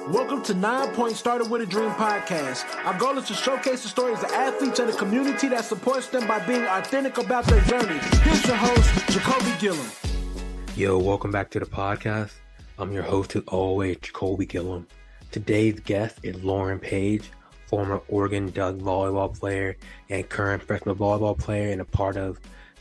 Welcome to 9 Point Started With a Dream podcast. Our goal is to showcase the stories of athletes and the community that supports them by being authentic about their journey. Here's your host, Jacolby Gilliam. Yo, welcome back to the podcast. I'm your host as always, Jacolby Gilliam. Today's guest is Lauren Page, former Oregon Duck volleyball player and current freshman volleyball player and a part of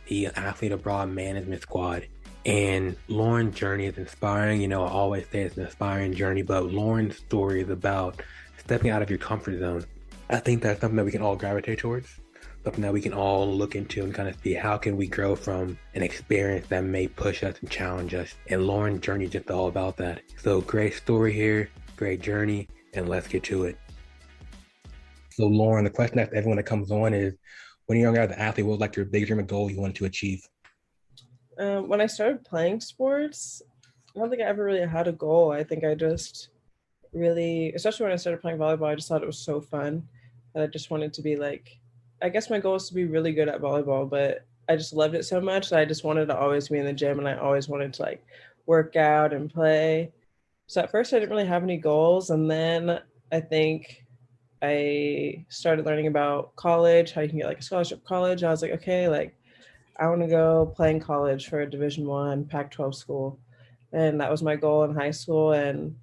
the Athlete Abroad Management Squad. And Lauren's journey is inspiring. I always say it's an inspiring journey, but Lauren's story is about stepping out of your comfort zone. I think that's something that we can all gravitate towards, something that we can all look into and kind of see how can we grow from an experience that may push us and challenge us. And Lauren's journey is just all about that. So great story here, great journey, and let's get to it. So Lauren, the question that everyone that comes on is, when you're younger as an athlete, what was like your big dream or goal you wanted to achieve? When I started playing sports, I don't think I ever really had a goal. I think I just really, especially when I started playing volleyball, I just thought it was so fun that I just wanted to be like, I guess my goal is to be really good at volleyball, but I just loved it so much that I just wanted to always be in the gym and I always wanted to like work out and play. So at first I didn't really have any goals. And then I think I started learning about college, how you can get like a scholarship college. I was like, okay, like I want to go play in college for a Division I Pac-12 school. And that was my goal in high school. And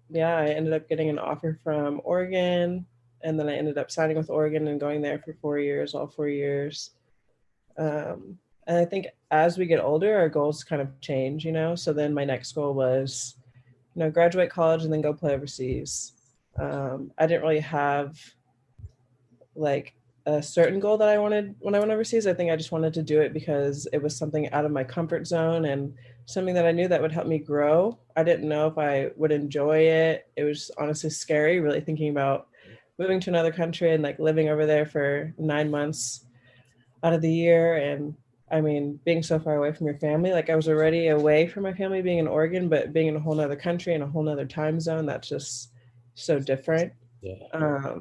yeah, I ended up getting an offer from Oregon. And then I ended up signing with Oregon and going there for 4 years, all 4 years. And I think as we get older, our goals kind of change, So then my next goal was, graduate college and then go play overseas. I didn't really have like a certain goal that I wanted when I went overseas. I think I just wanted to do it because it was something out of my comfort zone and something that I knew that would help me grow. I didn't know if I would enjoy it. It was honestly scary, really thinking about moving to another country and like living over there for 9 months out of the year. And I mean, being so far away from your family, like I was already away from my family being in Oregon, but being in a whole nother country and a whole nother time zone, that's just so different. Yeah.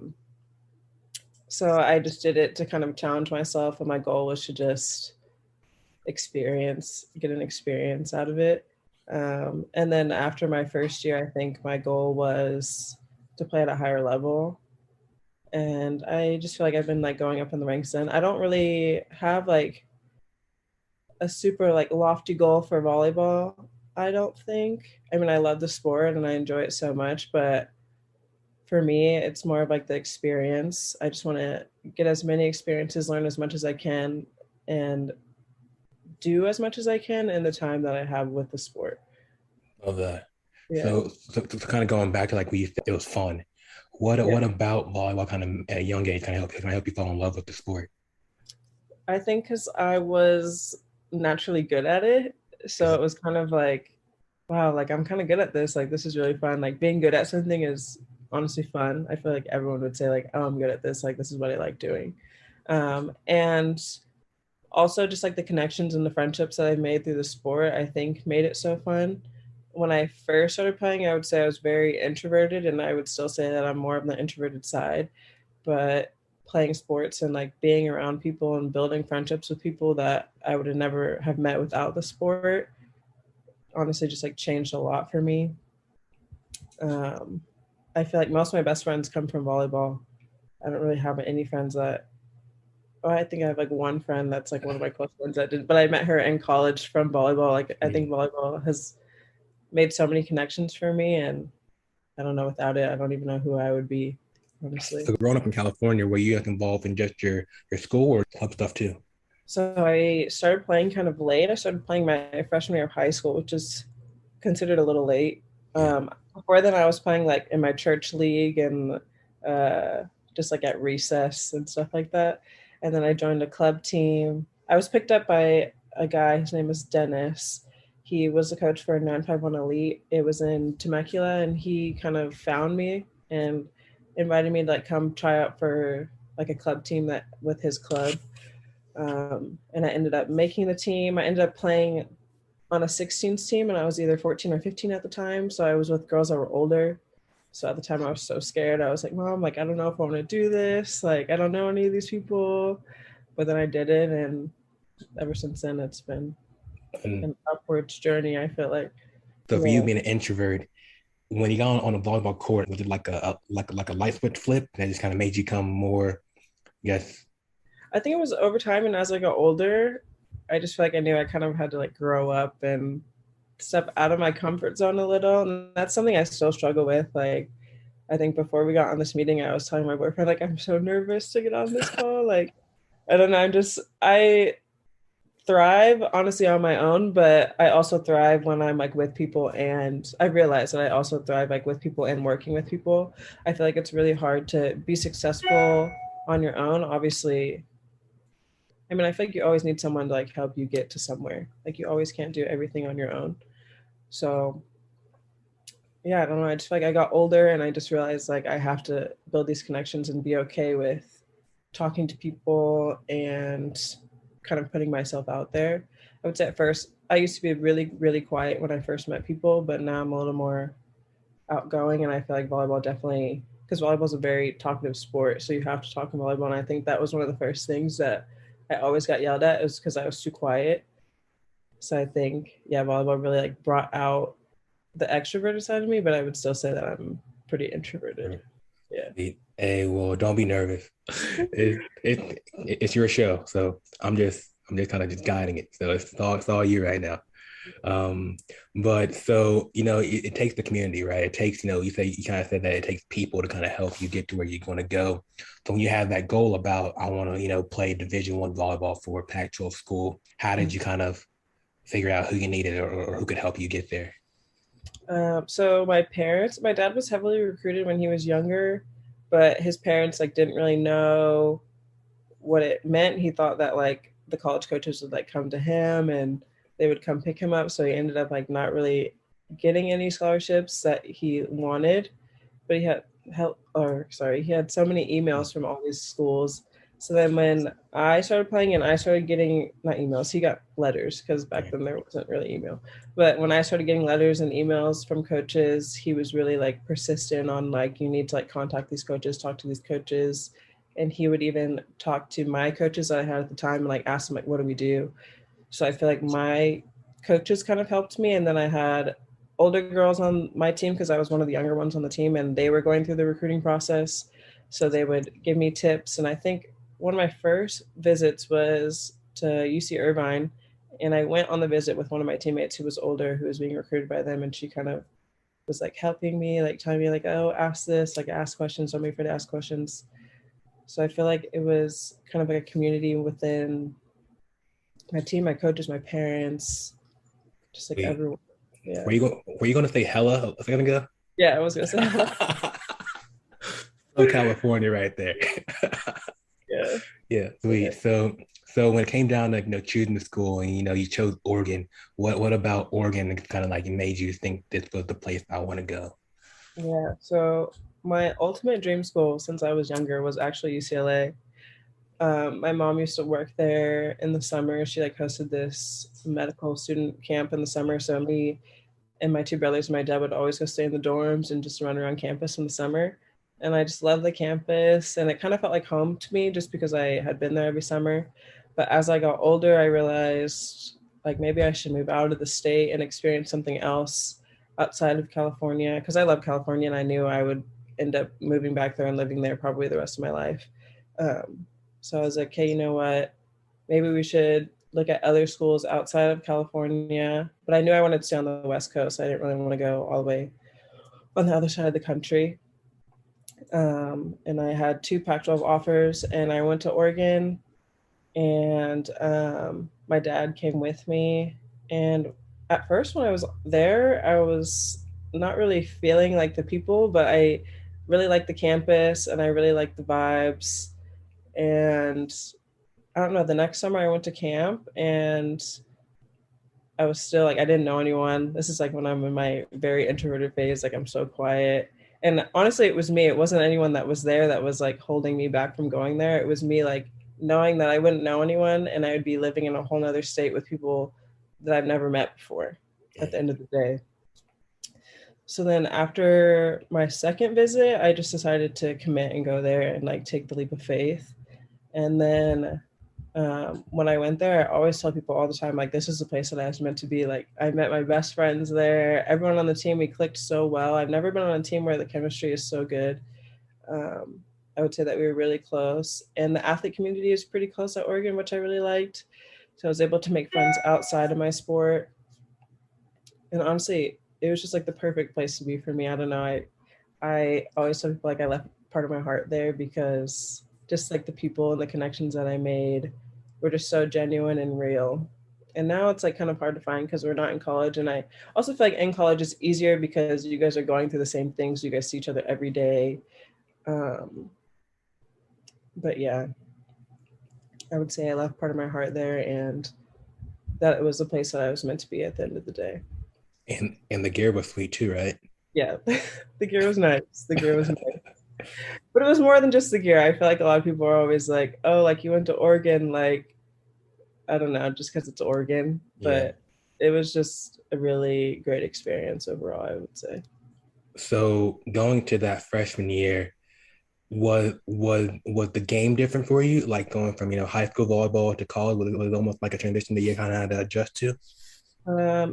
So I just did it to kind of challenge myself. And my goal was to just get an experience out of it. And then after my first year, I think my goal was to play at a higher level. And I just feel like I've been like going up in the ranks. And I don't really have like a super like lofty goal for volleyball, I don't think. I mean, I love the sport and I enjoy it so much, but for me, it's more of like the experience. I just want to get as many experiences, learn as much as I can, and do as much as I can in the time that I have with the sport. Love that. Yeah. So kind of going back to like it was fun. What about volleyball kind of at a young age kind of help you fall in love with the sport? I think because I was naturally good at it. So it was kind of like, wow, like I'm kind of good at this. Like this is really fun. Like being good at something is honestly fun. I feel like everyone would say like, oh, I'm good at this. Like this is what I like doing. And also just like the connections and the friendships that I've made through the sport, I think made it so fun. When I first started playing, I would say I was very introverted, and I would still say that I'm more of the introverted side, but playing sports and like being around people and building friendships with people that I would have never have met without the sport, honestly just like changed a lot for me. I feel like most of my best friends come from volleyball. I don't really have any friends that, I think I have like one friend that's like one of my close friends that did, but I met her in college from volleyball. Like I think volleyball has made so many connections for me, and I don't know, without it, I don't even know who I would be, honestly. So growing up in California, were you like involved in just your school or club stuff too? So I started playing kind of late. I started playing my freshman year of high school, which is considered a little late. Before then, I was playing like in my church league and just like at recess and stuff like that. And then I joined a club team. I was picked up by a guy, his name is Dennis. He was the coach for 951 Elite. It was in Temecula, and he kind of found me and invited me to like come try out for like a club team that with his club. And I ended up making the team. I ended up playing on a 16s team, and I was either 14 or 15 at the time. So I was with girls that were older. So at the time I was so scared. I was like, Mom, like, I don't know if I want to do this. Like, I don't know any of these people. But then I did it. And ever since then, it's been an upwards journey, I feel like. So for you being an introvert, when you got on a volleyball court, was it like a light switch flip that just kind of made you come more, yes? I think it was over time, and as I got older, I just feel like I knew I kind of had to like grow up and step out of my comfort zone a little, and that's something I still struggle with. Like, I think before we got on this meeting, I was telling my boyfriend, like, I'm so nervous to get on this call. Like, I don't know, I thrive honestly on my own, but I also thrive when I'm like with people, and I realize that I also thrive like with people and working with people. I feel like it's really hard to be successful on your own. Obviously, I mean, I feel like you always need someone to like help you get to somewhere. Like you always can't do everything on your own. So yeah, I don't know. I just feel like I got older and I just realized like I have to build these connections and be okay with talking to people and kind of putting myself out there. I would say at first, I used to be really, really quiet when I first met people, but now I'm a little more outgoing. And I feel like volleyball definitely, because volleyball is a very talkative sport. So you have to talk in volleyball. And I think that was one of the first things that I always got yelled at, is because I was too quiet. So I think, yeah, volleyball really like brought out the extroverted side of me, but I would still say that I'm pretty introverted. Yeah. Hey, well, don't be nervous. It's your show, so I'm just kind of just guiding it. So it's all you right now. Um, but so it takes the community, right? It takes you kind of said that it takes people to kind of help you get to where you're going to go. So when you have that goal about I want to play Division I volleyball for a Pac-12 school, how did you kind of figure out who you needed or who could help you get there? So my dad was heavily recruited when he was younger, but his parents like didn't really know what it meant. He thought that like the college coaches would like come to him and they would come pick him up. So he ended up like not really getting any scholarships that he wanted, but he had he had so many emails from all these schools. So then when I started playing and I started getting, not emails, he got letters, because back then there wasn't really email. But when I started getting letters and emails from coaches, he was really like persistent on like, you need to like contact these coaches, talk to these coaches. And he would even talk to my coaches that I had at the time and like ask them like, what do we do? So I feel like my coaches kind of helped me. And then I had older girls on my team because I was one of the younger ones on the team, and they were going through the recruiting process. So they would give me tips. And I think one of my first visits was to UC Irvine. And I went on the visit with one of my teammates who was older, who was being recruited by them. And she kind of was like helping me, like telling me like, oh, ask this, like ask questions, don't be afraid to ask questions. So I feel like it was kind of like a community within my team, my coaches, my parents, just like Wait, everyone. Yeah. were you going to say hella a second ago? Yeah, I was gonna say. So California right there. Yeah. Yeah, sweet. Okay. So when it came down to choosing the school and you chose Oregon, what about Oregon kind of like made you think this was the place I want to go? Yeah. So my ultimate dream school since I was younger was actually UCLA. My mom used to work there in the summer. She like hosted this medical student camp in the summer. So me and my two brothers and my dad would always go stay in the dorms and just run around campus in the summer. And I just loved the campus, and it kind of felt like home to me just because I had been there every summer. But as I got older, I realized like maybe I should move out of the state and experience something else outside of California, because I love California and I knew I would end up moving back there and living there probably the rest of my life. So I was like, hey, you know what? Maybe we should look at other schools outside of California. But I knew I wanted to stay on the West Coast. I didn't really want to go all the way on the other side of the country. And I had two Pac-12 offers, and I went to Oregon, and my dad came with me. And at first, when I was there, I was not really feeling like the people, but I really liked the campus and I really liked the vibes. And I don't know, the next summer I went to camp and I was still like, I didn't know anyone. This is like when I'm in my very introverted phase, like I'm so quiet. And honestly, it was me. It wasn't anyone that was there that was like holding me back from going there. It was me like knowing that I wouldn't know anyone and I would be living in a whole nother state with people that I've never met before at the end of the day. So then after my second visit, I just decided to commit and go there and like take the leap of faith. And then when I went there, I always tell people all the time, like, this is the place that I was meant to be. Like, I met my best friends there. Everyone on the team, we clicked so well. I've never been on a team where the chemistry is so good. I would say that we were really close. And the athlete community is pretty close at Oregon, which I really liked. So I was able to make friends outside of my sport. And honestly, it was just like the perfect place to be for me. I don't know. I always tell people like I left part of my heart there because just like the people and the connections that I made were just so genuine and real. And now it's like kind of hard to find because we're not in college. And I also feel like in college it's easier because you guys are going through the same things. You guys see each other every day. But yeah, I would say I left part of my heart there, and that it was the place that I was meant to be at the end of the day. And the gear was sweet too, right? Yeah, the gear was nice. The gear was nice. But it was more than just the gear. I feel like a lot of people are always like, oh, like you went to Oregon, like, I don't know, just because it's Oregon. But it was just a really great experience overall, I would say. So going to that freshman year, was the game different for you? Like going from, high school volleyball to college, was it almost like a transition that you kind of had to adjust to?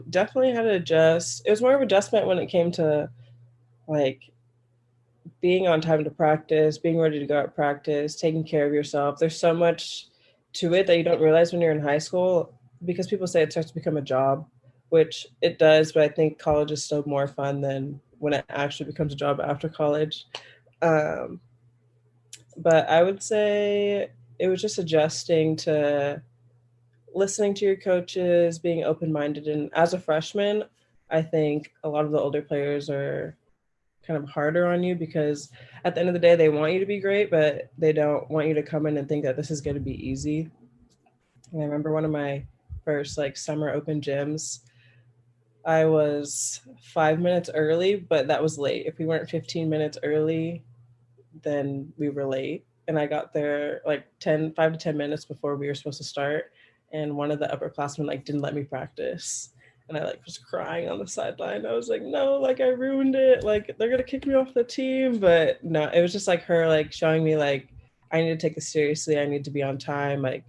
Definitely had to adjust. It was more of adjustment when it came to like being on time to practice, being ready to go at practice, taking care of yourself. There's so much to it that you don't realize when you're in high school because people say it starts to become a job, which it does, but I think college is still more fun than when it actually becomes a job after college. But I would say it was just adjusting to listening to your coaches, being open-minded. And as a freshman, I think a lot of the older players are kind of harder on you because at the end of the day, they want you to be great, but they don't want you to come in and think that this is going to be easy. And I remember one of my first like summer open gyms, I was 5 minutes early, but that was late. If we weren't 15 minutes early, then we were late. And I got there like 5 to 10 minutes before we were supposed to start. And one of the upperclassmen like didn't let me practice. And I like was crying on the sideline. I was like, no, like I ruined it. Like they're gonna kick me off the team. But no, it was just like her like showing me like I need to take this seriously. I need to be on time. Like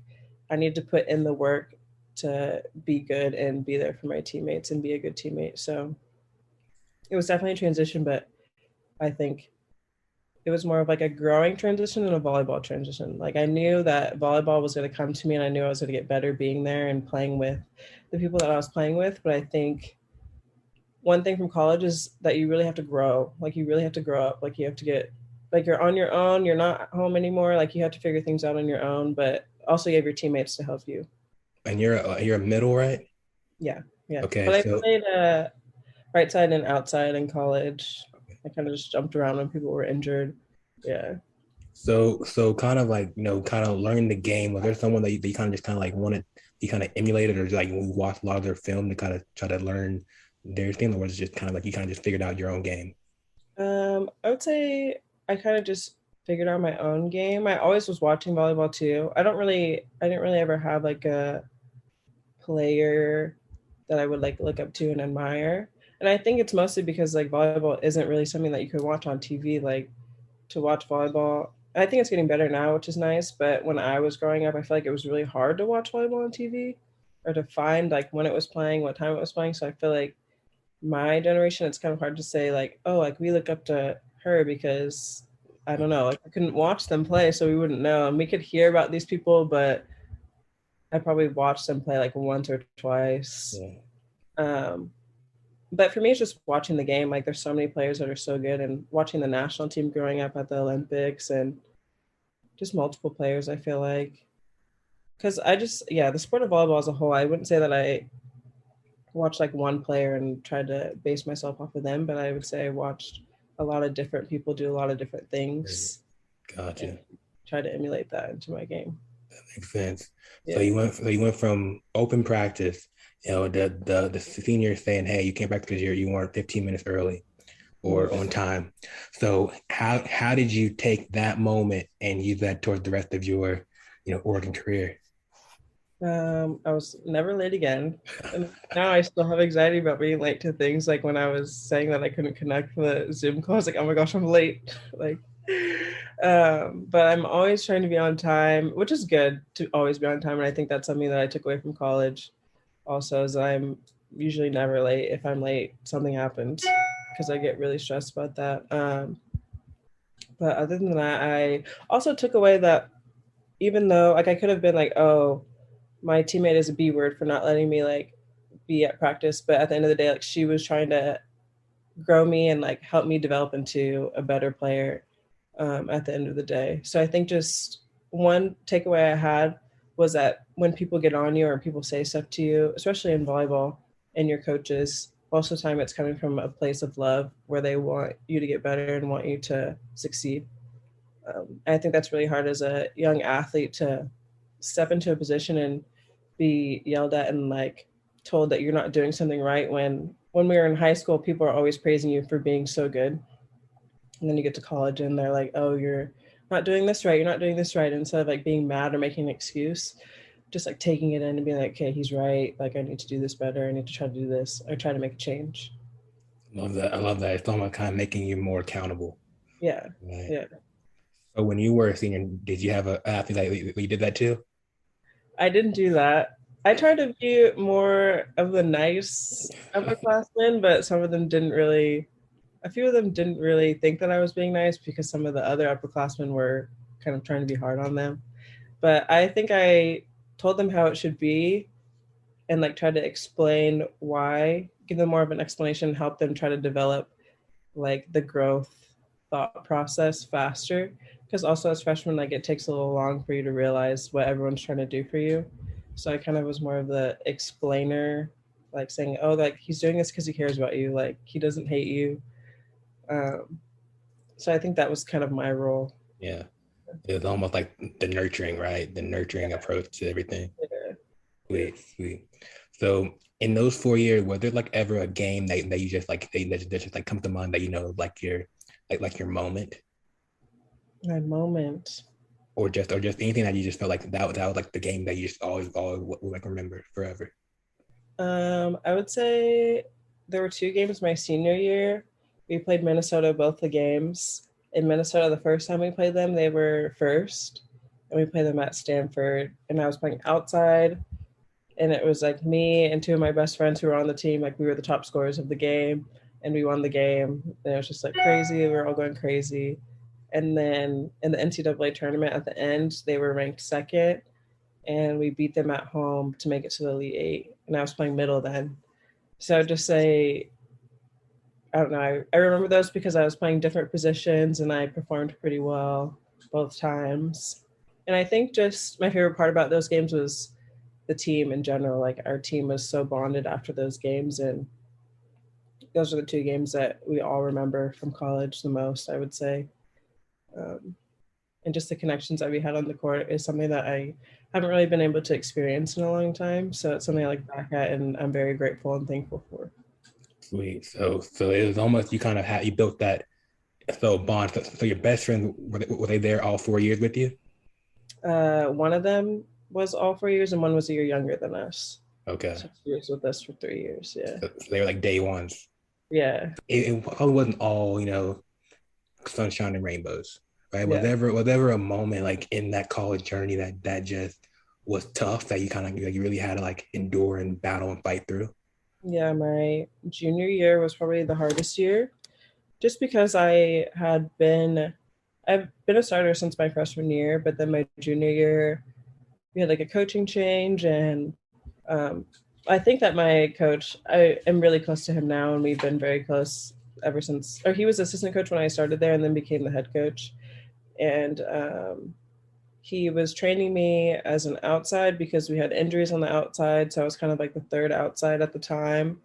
I need to put in the work to be good and be there for my teammates and be a good teammate. So it was definitely a transition, but I think it was more of like a growing transition and a volleyball transition. Like I knew that volleyball was going to come to me and I knew I was going to get better being there and playing with the people that I was playing with. But I think one thing from college is that you really have to grow. Like you really have to grow up. Like you have to get, like you're on your own. You're not at home anymore. Like you have to figure things out on your own, but also you have your teammates to help you. And you're a middle, right? Yeah. Yeah. Okay. But I So played right side and outside in college. I kind of just jumped around when people were injured. Yeah. so kind of like, kind of learning the game. Was there someone that you kind of just kind of like wanted, you kind of emulated, or like you watched a lot of their film to kind of try to learn their thing, or was it just kind of like you kind of just figured out your own game? I would say I kind of just figured out my own game. I always was watching volleyball too. I didn't really ever have like a player that I would like look up to and admire. And I think it's mostly because like volleyball isn't really something that you can watch on TV. Like to watch volleyball, I think it's getting better now, which is nice. But when I was growing up, I feel like it was really hard to watch volleyball on TV or to find like when it was playing, what time it was playing. So I feel like my generation, it's kind of hard to say like, oh, like we look up to her because I don't know, like I couldn't watch them play, so we wouldn't know. And we could hear about these people, but I probably watched them play like once or twice. Yeah. But for me, it's just watching the game. Like there's so many players that are so good, and watching the national team growing up at the Olympics and just multiple players, I feel like. Because the sport of volleyball as a whole, I wouldn't say that I watched like one player and tried to base myself off of them, but I would say I watched a lot of different people do a lot of different things. Gotcha. Try to emulate that into my game. That makes sense. Yeah. So you went from open practice, the seniors saying, hey, you can't practice because you weren't 15 minutes early or on time. So how did you take that moment and use that towards the rest of your Oregon career? I was never late again. And now I still have anxiety about being late to things. Like when I was saying that I couldn't connect the Zoom call, I was like, oh my gosh, I'm late. Like But I'm always trying to be on time, which is good to always be on time. And I think that's something that I took away from college also, is I'm usually never late. If I'm late, something happens because I get really stressed about that. But other than that, I also took away that even though like I could have been like, oh, my teammate is a B word for not letting me like be at practice, but at the end of the day, like she was trying to grow me and like help me develop into a better player at the end of the day. So I think just one takeaway I had was that when people get on you or people say stuff to you, especially in volleyball and your coaches, most of the time it's coming from a place of love where they want you to get better and want you to succeed. I think that's really hard as a young athlete to step into a position and be yelled at and like told that you're not doing something right when we were in high school people are always praising you for being so good, and then you get to college and they're like, oh, you're not doing this right, you're not doing this right. And instead of like being mad or making an excuse, just like taking it in and being like, okay, he's right, like I need to do this better, I need to try to do this, or try to make a change. Love that. I love that. It's almost kind of making you more accountable. Yeah. Right. Yeah. So when you were a senior, did you have an athlete that you did that too? I didn't do that. I tried to be more of the nice upperclassmen, but some of them didn't really, a few of them didn't really think that I was being nice because some of the other upperclassmen were kind of trying to be hard on them. But I think I told them how it should be and like tried to explain why, give them more of an explanation, help them try to develop like the growth thought process faster. Because also as freshmen, like it takes a little long for you to realize what everyone's trying to do for you. So I kind of was more of the explainer, like saying, oh, like he's doing this because he cares about you, like he doesn't hate you. Um, so I think that was kind of my role. Yeah. It was almost like the nurturing, right? The nurturing approach to everything. Yeah. Sweet, sweet. So in those 4 years, was there like ever a game that you just like that just like comes to mind that you know like your moment, My moment. or just anything that you just felt like that was like the game that you just always will like remember forever? I would say there were two games my senior year. We played Minnesota both the games. In Minnesota, the first time we played them, they were first, and we played them at Stanford. And I was playing outside, and it was like me and two of my best friends who were on the team. Like we were the top scorers of the game, and we won the game. And it was just like crazy. We were all going crazy. And then in the NCAA tournament at the end, they were ranked second, and we beat them at home to make it to the Elite Eight. And I was playing middle then. So I'd just say, I don't know, I remember those because I was playing different positions and I performed pretty well both times. And I think just my favorite part about those games was the team in general. Like our team was so bonded after those games. And those are the two games that we all remember from college the most, I would say. Um, and just the connections that we had on the court is something that I haven't really been able to experience in a long time. So it's something I look back at and I'm very grateful and thankful for. Sweet. So it was almost you kind of had you built that bond. So your best friends were they there all 4 years with you? One of them was all 4 years and one was a year younger than us. Okay. So he was with us for 3 years. Yeah. So they were like day ones. Yeah. It probably wasn't all sunshine and rainbows, right? Yeah. Was ever a moment like in that college journey that just was tough that you kind of you really had to like endure and battle and fight through? Yeah, my junior year was probably the hardest year just because I've been a starter since my freshman year, but then my junior year we had like a coaching change, and um, I think that my coach, I am really close to him now, and we've been very close ever since. Or he was assistant coach when I started there, and then became the head coach. And he was training me as an outside because we had injuries on the outside, so I was kind of like the third outside at the time.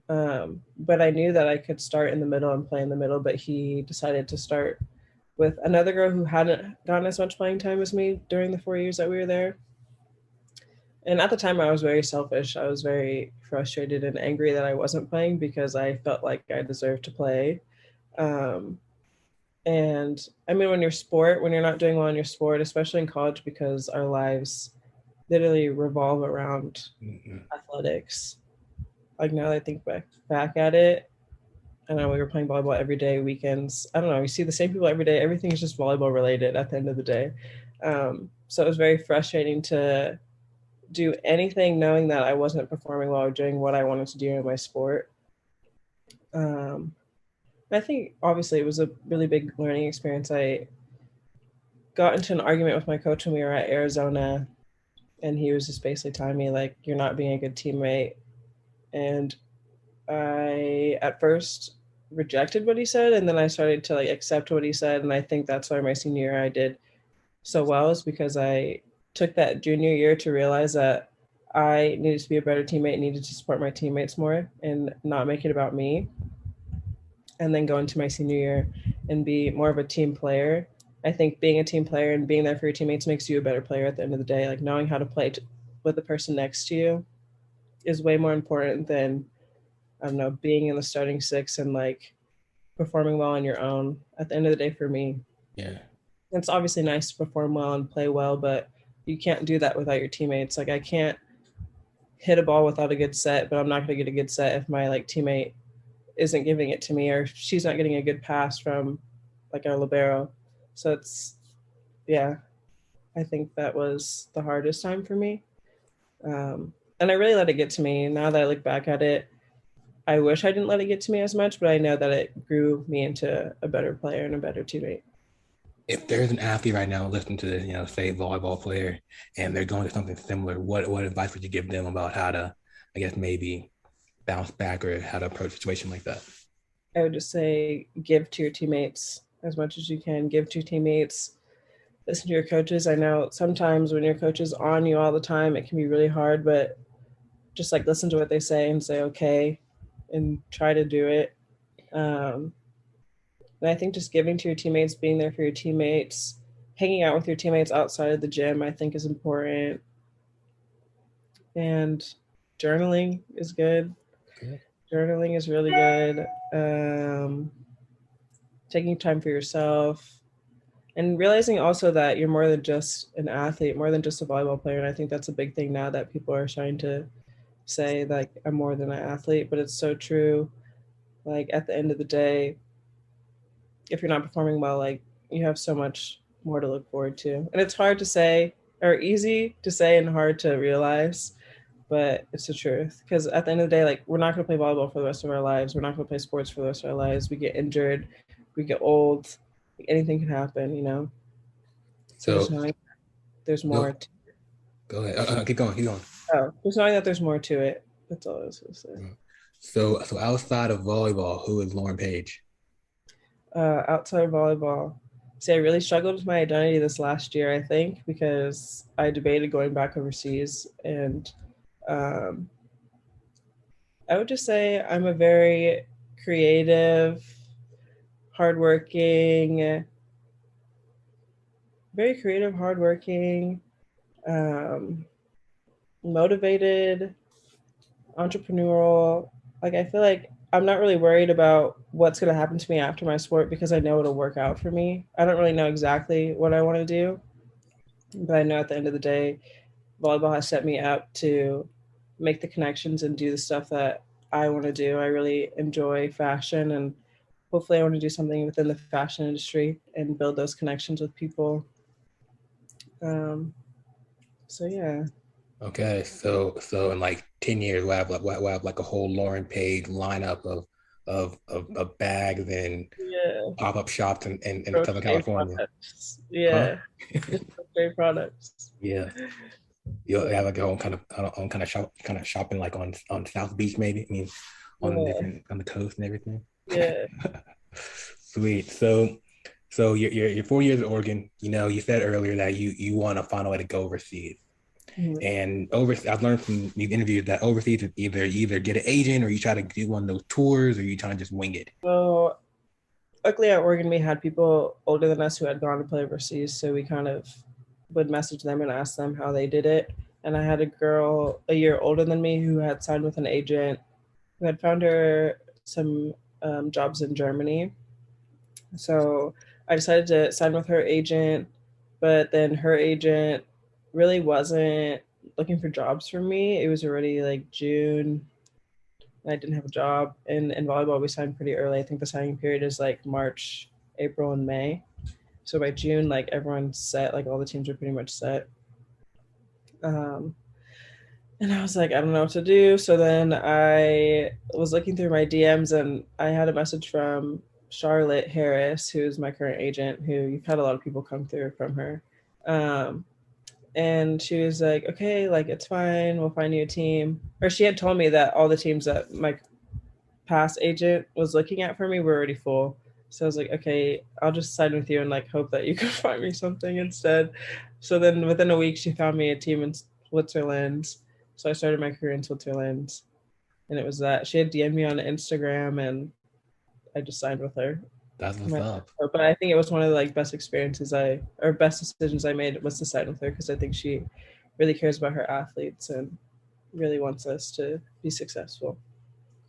But I knew that I could start in the middle and play in the middle, but he decided to start with another girl who hadn't gotten as much playing time as me during the 4 years that we were there. And at the time, I was very selfish. I was very frustrated and angry that I wasn't playing because I felt like I deserved to play. Um, and I mean, when you're not doing well in your sport, especially in college, because our lives literally revolve around athletics. Like now that I think back at it, I know we were playing volleyball every day, weekends. I don't know. You see the same people every day. Everything is just volleyball related at the end of the day. So it was very frustrating to do anything knowing that I wasn't performing well or doing what I wanted to do in my sport. I think obviously it was a really big learning experience. I got into an argument with my coach when we were at Arizona, and he was just basically telling me like, you're not being a good teammate. And I at first rejected what he said, and then I started to like accept what he said. And I think that's why my senior year I did so well, is because I took that junior year to realize that I needed to be a better teammate, needed to support my teammates more and not make it about me. And then go into my senior year and be more of a team player. I think being a team player and being there for your teammates makes you a better player at the end of the day. Like knowing how to play with the person next to you is way more important than, I don't know, being in the starting six and like performing well on your own. At the end of the day, for me, Yeah. it's obviously nice to perform well and play well, but you can't do that without your teammates. Like I can't hit a ball without a good set, but I'm not going to get a good set if my like teammate isn't giving it to me or she's not getting a good pass from like our libero. So it's, yeah, I think that was the hardest time for me. And I really let it get to me. Now that I look back at it, I wish I didn't let it get to me as much, but I know that it grew me into a better player and a better teammate. If there's an athlete right now listening to this, say a volleyball player, and they're going through something similar, what advice would you give them about how to, I guess, maybe bounce back or how to approach a situation like that? I would just say give to your teammates as much as you can. Give to your teammates. Listen to your coaches. I know sometimes when your coach is on you all the time, it can be really hard, but just like listen to what they say and say okay and try to do it. And I think just giving to your teammates, being there for your teammates, hanging out with your teammates outside of the gym, I think is important. And journaling is good. Okay. Journaling is really good. Taking time for yourself and realizing also that you're more than just an athlete, more than just a volleyball player. And I think that's a big thing now that people are trying to say like I'm more than an athlete, but it's so true. Like at the end of the day, if you're not performing well, like you have so much more to look forward to. And it's hard to say, or easy to say and hard to realize, but it's the truth. Because at the end of the day, like we're not going to play volleyball for the rest of our lives. We're not going to play sports for the rest of our lives. We get injured, we get old, anything can happen, you know? So just So knowing there's more. go ahead. Keep going. Just knowing that there's more to it. That's all I was going to say. So outside of volleyball, who is Lauren Page? Outside of volleyball, see, I really struggled with my identity this last year, I think, because I debated going back overseas. And I would just say I'm a very creative, hardworking, motivated, entrepreneurial. Like I feel like I'm not really worried about what's going to happen to me after my sport because I know it'll work out for me. I don't really know exactly what I want to do, but I know at the end of the day, volleyball has set me up to make the connections and do the stuff that I want to do. I really enjoy fashion, and hopefully I want to do something within the fashion industry and build those connections with people. So yeah. Okay, so in like 10 years, we'll have like a whole Lauren Page lineup of bags and pop-up shops in Southern California. Products. Yeah. Huh? Great products. Yeah. You'll have like your own kind of shopping like on South Beach maybe. I mean on the coast and everything. Yeah. Sweet. So your 4 years at Oregon, you said earlier that you want to find a way to go overseas. Mm-hmm. And I've learned from these interviews that overseas is either get an agent or you try to do one of those tours or you try to just wing it. So luckily at Oregon, we had people older than us who had gone to play overseas. So we kind of would message them and ask them how they did it. And I had a girl a year older than me who had signed with an agent who had found her some jobs in Germany. So I decided to sign with her agent, but then her agent really wasn't looking for jobs for me. It was already like June. and I didn't have a job. And in volleyball, we signed pretty early. I think the signing period is like March, April, and May. So by June, like everyone's set, like all the teams are pretty much set. And I was like, I don't know what to do. So then I was looking through my DMs and I had a message from Charlotte Harris, who's my current agent, who you've had a lot of people come through from her. And she was like, okay, like it's fine. We'll find you a team. Or she had told me that all the teams that my past agent was looking at for me were already full. So I was like, okay, I'll just sign with you and like hope that you can find me something instead. So then within a week, she found me a team in Switzerland. So I started my career in Switzerland. And it was that she had DM'd me on Instagram and I just signed with her. That's what's up. But I think it was one of the like best decisions I made was to sign with her because I think she really cares about her athletes and really wants us to be successful.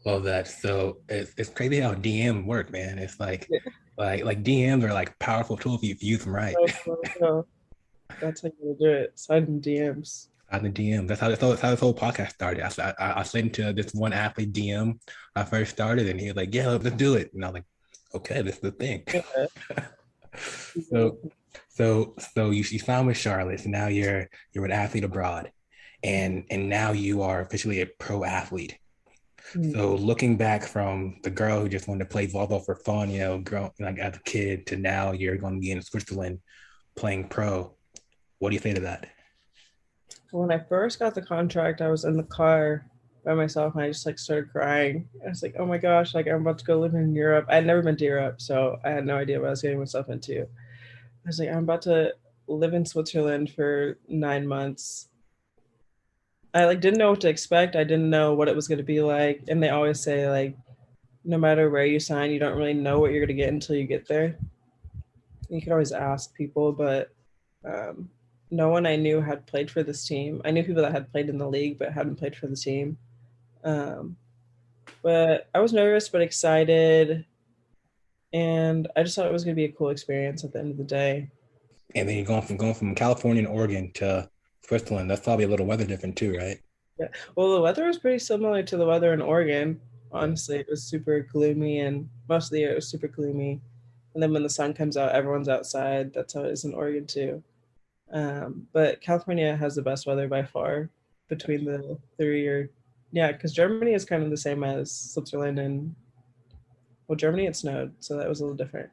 Love that. So it's crazy how DM work, man. It's like DMs are like powerful tools if you use them right. So that's how you do it. Slide in DMs. On the DM. That's how this whole podcast started. I slid into this one athlete DM when I first started, and he was like, "Yeah, let's do it." And I was like, "Okay, this is the thing." Yeah. So you signed with Charlotte. So now you're an athlete abroad, and now you are officially a pro athlete. So looking back from the girl who just wanted to play volleyball for fun, growing like as a kid, to now you're going to be in Switzerland playing pro. What do you say to that? When I first got the contract, I was in the car by myself and I just like started crying. I was like, oh my gosh, like I'm about to go live in Europe. I had never been to Europe, so I had no idea what I was getting myself into. I was like, I'm about to live in Switzerland for 9 months. I like didn't know what to expect. I didn't know what it was going to be like. And they always say like, no matter where you sign, you don't really know what you're going to get until you get there. You can always ask people, but no one I knew had played for this team. I knew people that had played in the league, but hadn't played for the team. But I was nervous, but excited. And I just thought it was going to be a cool experience at the end of the day. And then you're going from California and Oregon to Switzerland. That's probably a little weather different too, right? Yeah. Well, the weather was pretty similar to the weather in Oregon. Honestly, it was super gloomy, and most of the year it was super gloomy. And then when the sun comes out, everyone's outside. That's how it is in Oregon too. But California has the best weather by far between the three. Because Germany is kind of the same as Switzerland, and well, Germany it snowed, so that was a little different.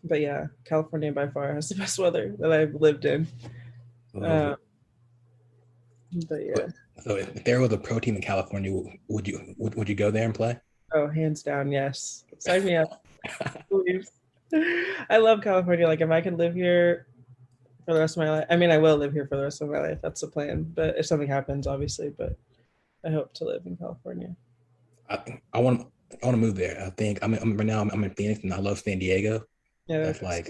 But yeah, California by far has the best weather that I've lived in. But yeah. So if there was a pro team in California, would you go there and play? Oh, hands down, yes. Sign me up, please. I love California. Like if I could live here for the rest of my life, I mean, I will live here for the rest of my life. That's the plan. But if something happens, obviously, but I hope to live in California. I want to move there. I think I'm right now. I'm in Phoenix, and I love San Diego. Yeah, that's where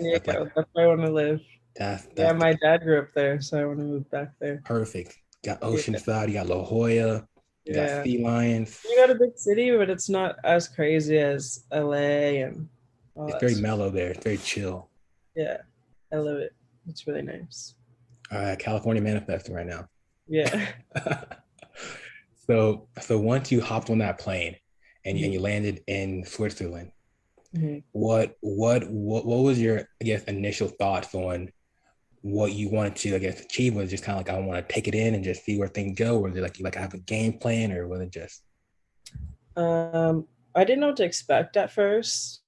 I want to live. Yeah, my dad grew up there, so I want to move back there. Perfect. You got Oceanside, you got La Jolla, you got sea lions. You got a big city, but it's not as crazy as LA and all it's very mellow there. It's very chill. Yeah, I love it. It's really nice. All right, California manifesting right now. Yeah. So once you hopped on that plane and you landed in Switzerland, what was your, I guess, initial thoughts on what you wanted to, I guess, achieve? Was it just kind of like, I want to take it in and just see where things go? Or was it like you like have a game plan, or was it just? I didn't know what to expect at first.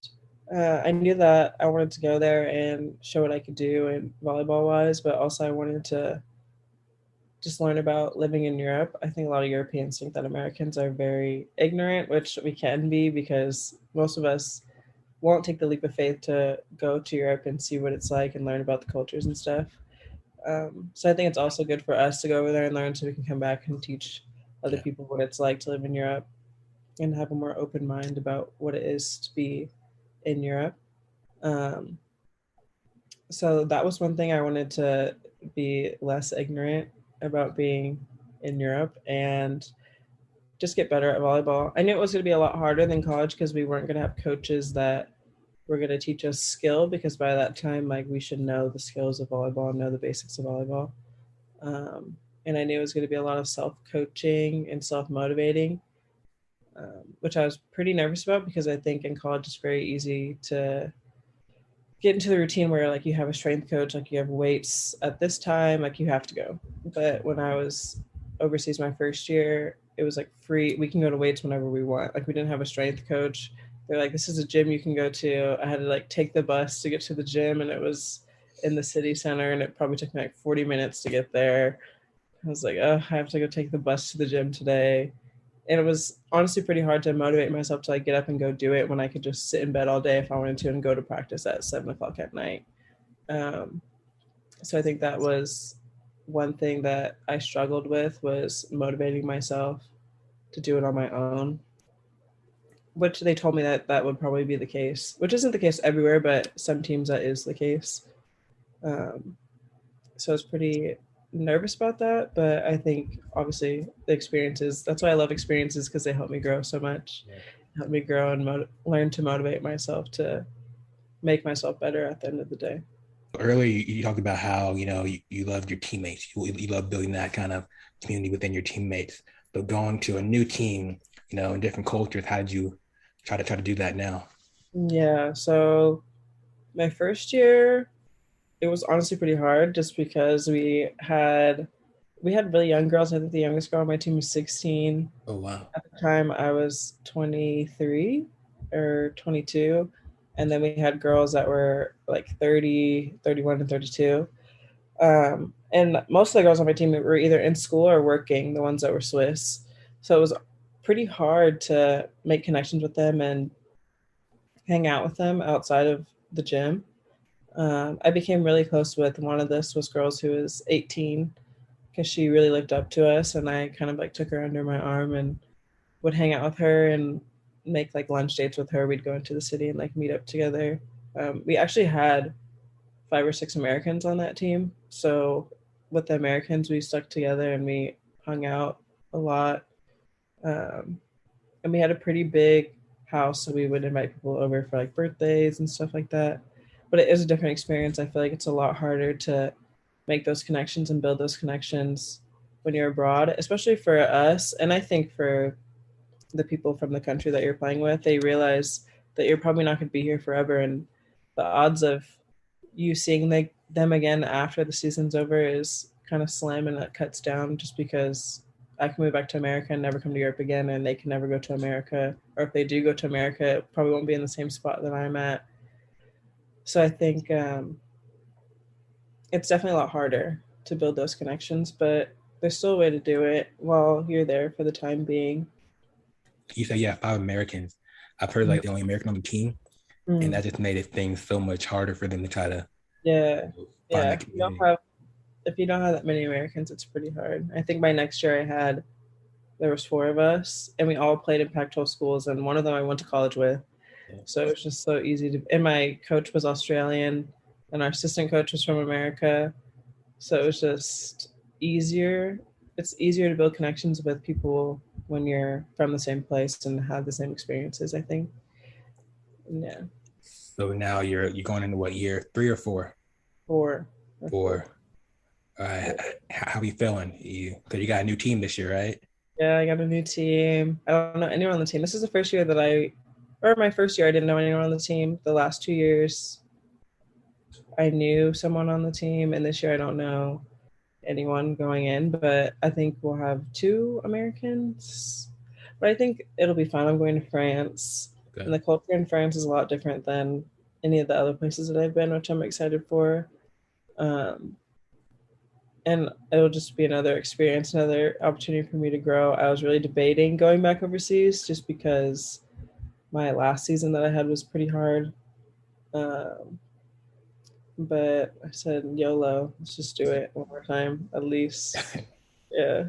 I knew that I wanted to go there and show what I could do in volleyball wise, but also I wanted to just learn about living in Europe. I think a lot of Europeans think that Americans are very ignorant, which we can be because most of us won't take the leap of faith to go to Europe and see what it's like and learn about the cultures and stuff. So I think it's also good for us to go over there and learn so we can come back and teach other people what it's like to live in Europe and have a more open mind about what it is to be in Europe. So that was one thing. I wanted to be less ignorant about being in Europe and just get better at volleyball. I knew it was going to be a lot harder than college because we weren't going to have coaches that were going to teach us skill, because by that time, like, we should know the skills of volleyball and know the basics of volleyball. and I knew it was going to be a lot of self-coaching and self-motivating, which I was pretty nervous about because I think in college it's very easy to get into the routine where like you have a strength coach, like you have weights at this time, like you have to go. But when I was overseas my first year, it was like free. We can go to weights whenever we want. Like we didn't have a strength coach. They're like, this is a gym you can go to. I had to like take the bus to get to the gym, and it was in the city center, and it probably took me like 40 minutes to get there. I was like, oh, I have to go take the bus to the gym today. And it was honestly pretty hard to motivate myself to like get up and go do it when I could just sit in bed all day if I wanted to and go to practice at 7 o'clock at night. So I think that was one thing that I struggled with, was motivating myself to do it on my own, which they told me that that would probably be the case, which isn't the case everywhere, but some teams that is the case. So I was pretty nervous about that, but I think obviously the experiences, that's why I love experiences, because they help me grow so much. Yeah. Help me grow and learn to motivate myself to make myself better at the end of the day. Earlier, you talked about how, you loved your teammates. You love building that kind of community within your teammates. But going to a new team, in different cultures, how did you try to do that now? Yeah, so my first year, it was honestly pretty hard just because we had really young girls. I think the youngest girl on my team was 16. Oh, wow. At the time, I was 23 or 22. And then we had girls that were like 30, 31, and 32. And most of the girls on my team were either in school or working, the ones that were Swiss. So it was pretty hard to make connections with them and hang out with them outside of the gym. I became really close with one of the Swiss girls who was 18 because she really looked up to us, and I kind of like took her under my arm and would hang out with her and make like lunch dates with her. We'd go into the city and like meet up together. We actually had 5 or 6 Americans on that team. So with the Americans, we stuck together and we hung out a lot. And we had a pretty big house, so we would invite people over for like birthdays and stuff like that. But it is a different experience. I feel like it's a lot harder to make those connections and build those connections when you're abroad, especially for us. And I think for the people from the country that you're playing with, they realize that you're probably not going to be here forever. And the odds of you seeing them again after the season's over is kind of slim, and that cuts down just because I can move back to America and never come to Europe again, and they can never go to America. Or if they do go to America, it probably won't be in the same spot that I'm at. So I think it's definitely a lot harder to build those connections, but there's still a way to do it while you're there for the time being. You say, yeah, 5 Americans. I've heard like the only American on the team, and that just made it things so much harder for them to try to yeah. find If you don't have that many Americans, it's pretty hard. I think by next year there was 4 of us, and we all played in Pac-12 schools, and one of them I went to college with. So it was just so easy to, and my coach was Australian and our assistant coach was from America. So it was just easier. It's easier to build connections with people when you're from the same place and have the same experiences, I think. Yeah. So now you're going into what, year 3 or 4? 4. 4. All right. How are you feeling? Because you got a new team this year, right? Yeah, I got a new team. I don't know anyone on the team. This is the first year that my first year, I didn't know anyone on the team. The last 2 years, I knew someone on the team, and this year I don't know anyone going in, but I think we'll have 2 Americans. But I think it'll be fine. I'm going to France, and the culture in France is a lot different than any of the other places that I've been, which I'm excited for. And it'll just be another experience, another opportunity for me to grow. I was really debating going back overseas just because my last season that I had was pretty hard. But I said, YOLO, let's just do it one more time, at least. Yeah.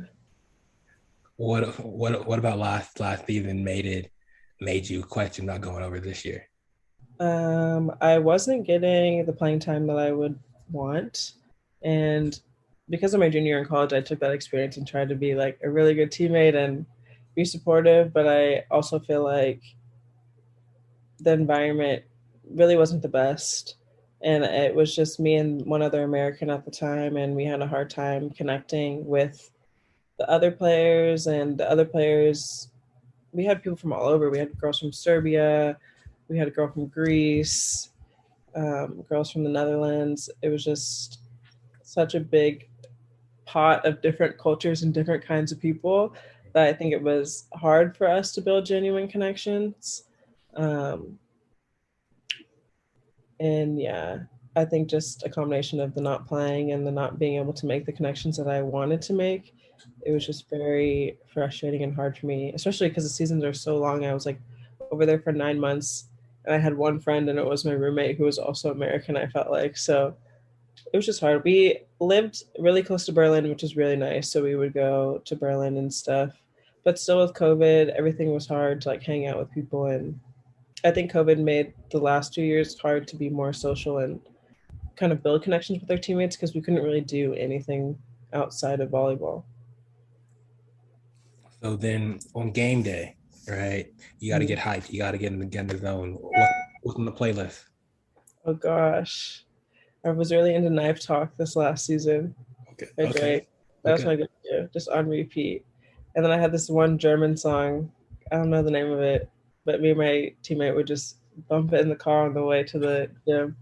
What about last season made you question not going over this year? I wasn't getting the playing time that I would want. And because of my junior year in college, I took that experience and tried to be like a really good teammate and be supportive. But I also feel like the environment really wasn't the best. And it was just me and one other American at the time, and we had a hard time connecting with the other players. And the other players, we had people from all over. We had girls from Serbia, we had a girl from Greece, girls from the Netherlands. It was just such a big pot of different cultures and different kinds of people that I think it was hard for us to build genuine connections. Um, and yeah, I think just a combination of the not playing and the not being able to make the connections that I wanted to make, it was just very frustrating and hard for me, especially because the seasons are so long. I was like over there for 9 months, and I had one friend, and it was my roommate who was also American, I felt like. So it was just hard. We lived really close to Berlin, which is really nice. So we would go to Berlin and stuff. But still with COVID, everything was hard to like hang out with people. And I think COVID made the last 2 years hard to be more social and kind of build connections with our teammates because we couldn't really do anything outside of volleyball. So then on game day, right? You got to get hyped. You got to get in the zone. What's on the playlist? Oh gosh. I was really into Knife Talk this last season. Okay. That was my go-to, just on repeat. And then I had this one German song. I don't know the name of it, but me and my teammate would just bump it in the car on the way to the gym.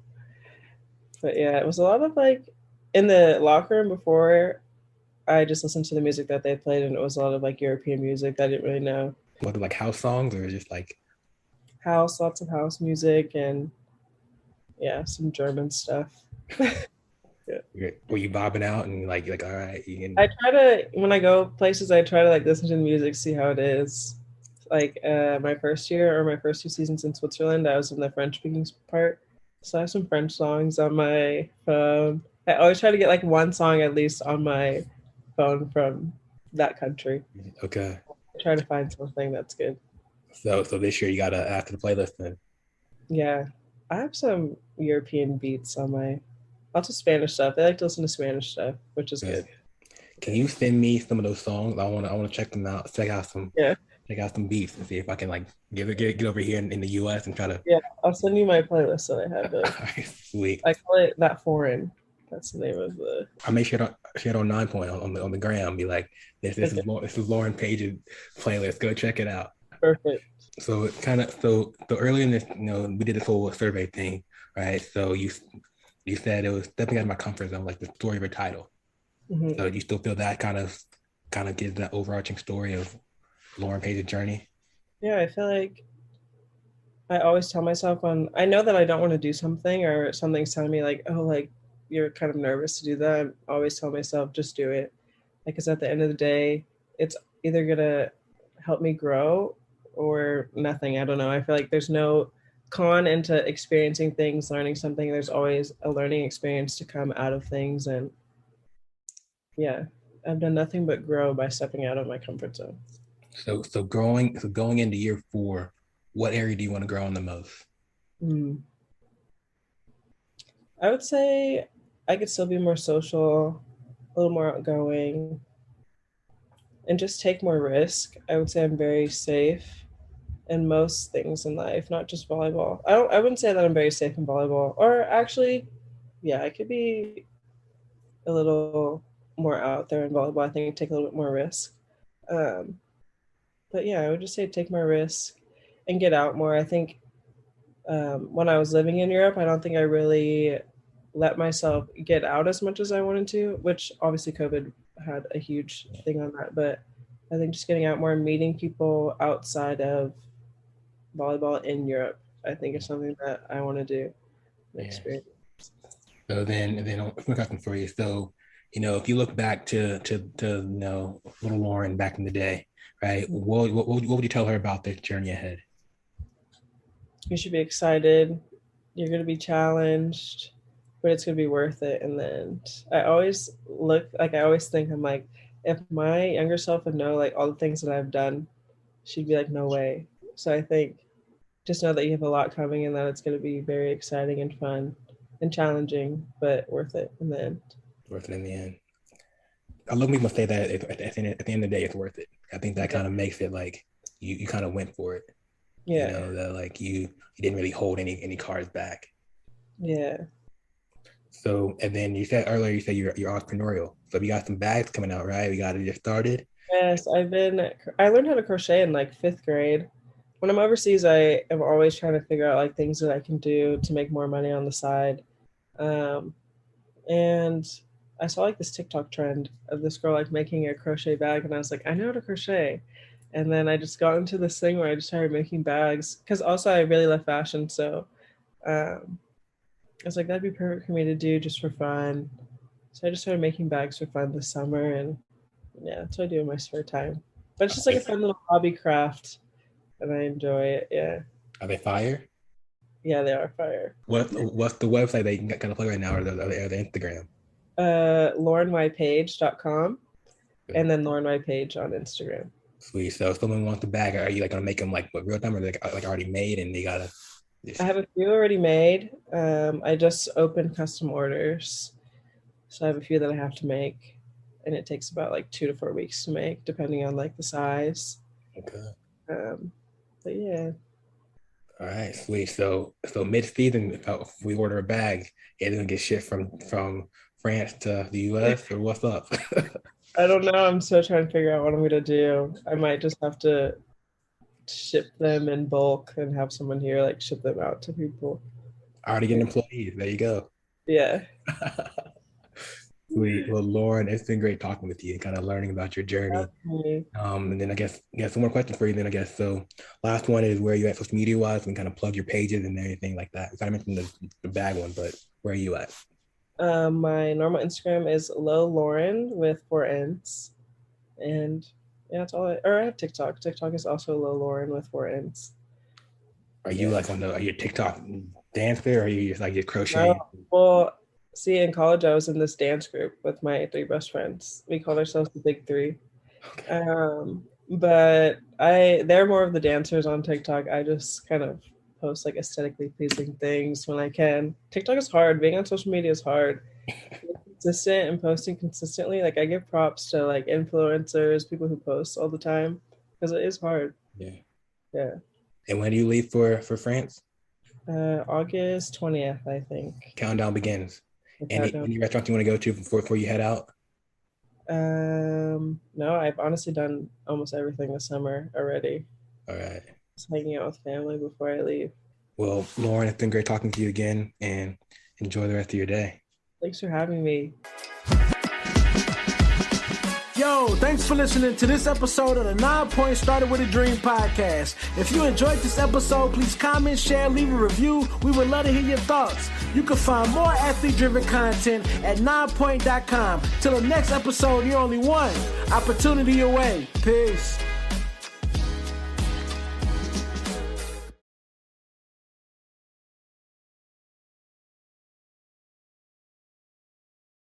But yeah, it was a lot of like in the locker room before. I just listened to the music that they played, and it was a lot of like European music that I didn't really know. Was it like house songs or just like House, lots of house music, and yeah, some German stuff. yeah. Were you bobbing out and like all right? I try to, when I go places, I try to like listen to the music, see how it is. Like my first year or my first 2 seasons in Switzerland, I was in the French speaking part. So I have some French songs on my phone. I always try to get like one song at least on my phone from that country. Okay. I try to find something that's good. So this year you gotta add to the playlist then. Yeah. I have some European beats on my, lots of Spanish stuff. I like to listen to Spanish stuff, which is good. Can you send me some of those songs? I wanna check them out. Check out some beats and see if I can like get over here in the US and try to. Yeah, I'll send you my playlist that I have. Right, sweet. I call it That Foreign. That's the name of the. I may share it on 9 Point on the gram. Be like, this is Lauren Page's playlist. Go check it out. Perfect. So it kind of so earlier in this, we did this whole survey thing, right? So you said it was stepping out of my comfort zone, like the story of your title. Mm-hmm. So do you still feel that kind of gives that overarching story of Lauren Page's journey? Yeah, I feel like I always tell myself when I know that I don't want to do something or something's telling me like, oh, like you're kind of nervous to do that. I always tell myself, just do it. Like, because at the end of the day, it's either gonna help me grow or nothing. I don't know. I feel like there's no con into experiencing things, learning something. There's always a learning experience to come out of things. And yeah, I've done nothing but grow by stepping out of my comfort zone. So going into year 4, what area do you want to grow in the most? I would say I could still be more social, a little more outgoing, and just take more risk. I would say I'm very safe in most things in life, not just volleyball. I wouldn't say that I'm very safe in volleyball. Or actually, yeah, I could be a little more out there in volleyball. I think I'd take a little bit more risk. But yeah, I would just say take more risk and get out more. I think when I was living in Europe, I don't think I really let myself get out as much as I wanted to, which obviously COVID had a huge thing on that. But I think just getting out more and meeting people outside of volleyball in Europe, I think is something that I want to do. Experience. So then a quick question for you. So, if you look back to little Lauren back in the day, right? What would you tell her about this journey ahead? You should be excited. You're going to be challenged, but it's going to be worth it. And then I always think, I'm like, if my younger self would know like all the things that I've done, she'd be like, no way. So I think just know that you have a lot coming and that it's going to be very exciting and fun and challenging, but worth it in the end. Worth it in the end. I love people say that at the end of the day, it's worth it. I think that kind of makes it like you kind of went for it. Yeah. That like you didn't really hold any cards back. Yeah. So, and then you said earlier, you're entrepreneurial. So you got some bags coming out, right? We got to get started. Yes, I learned how to crochet in like 5th grade. When I'm overseas, I am always trying to figure out like things that I can do to make more money on the side. Um, and I saw like this TikTok trend of this girl like making a crochet bag, and I was like, I know how to crochet. And then I just got into this thing where I just started making bags because also I really love fashion. So um, I was like, that'd be perfect for me to do just for fun. So I just started making bags for fun this summer, and yeah, that's what I do in my spare time. But it's just like a fun little hobby craft, and I enjoy it. Yeah. Are they fire? Yeah, they are fire. What's the website they can kind of play right now, or the Instagram? LaurenYPage.com and then Lauren Y Page on Instagram. Sweet. So if someone wants the bag, are you like gonna make them like what, real time, or like already made and they gotta? I have a few already made. I just opened custom orders, so I have a few that I have to make, and it takes about like 2 to 4 weeks to make, depending on like the size. Okay. But yeah. All right, sweet. So mid-season, if we order a bag, it's gonna get shipped from France to the US, or what's up? I don't know. I'm still trying to figure out what I'm gonna do. I might just have to ship them in bulk and have someone here like ship them out to people. Already getting employees. There you go. Yeah. Sweet. Well, Lauren, it's been great talking with you and kind of learning about your journey. And then I guess some more questions for you. Then I guess so. Last one is where you at social media wise, and kind of plug your pages and everything like that. I mentioned the bag one, but where are you at? My normal Instagram is Low Lauren with 4 N's, and yeah, that's all. I have TikTok. TikTok is also Low Lauren with 4 N's. Are you like are you a TikTok dancer, or are you just like just crochet? No, well, see, in college, I was in this dance group with my 3 best friends. We called ourselves the Big Three. Okay. But they're more of the dancers on TikTok. I just kind of post like aesthetically pleasing things when I can. TikTok is hard. Being on social media is hard. Consistent and posting consistently. Like I give props to like influencers, people who post all the time, because it is hard. Yeah. Yeah. And when do you leave for France? August 20th, I think. Countdown begins. Any restaurants you want to go to before you head out? No, I've honestly done almost everything this summer already. All right. Just hanging out with family before I leave. Well, Lauren, it's been great talking to you again, and enjoy the rest of your day. Thanks for having me. Yo, thanks for listening to this episode of the 9 Point Started With a Dream podcast. If you enjoyed this episode, please comment, share, leave a review. We would love to hear your thoughts. You can find more athlete-driven content at 9point.com. Till the next episode, you're only one opportunity away. Peace.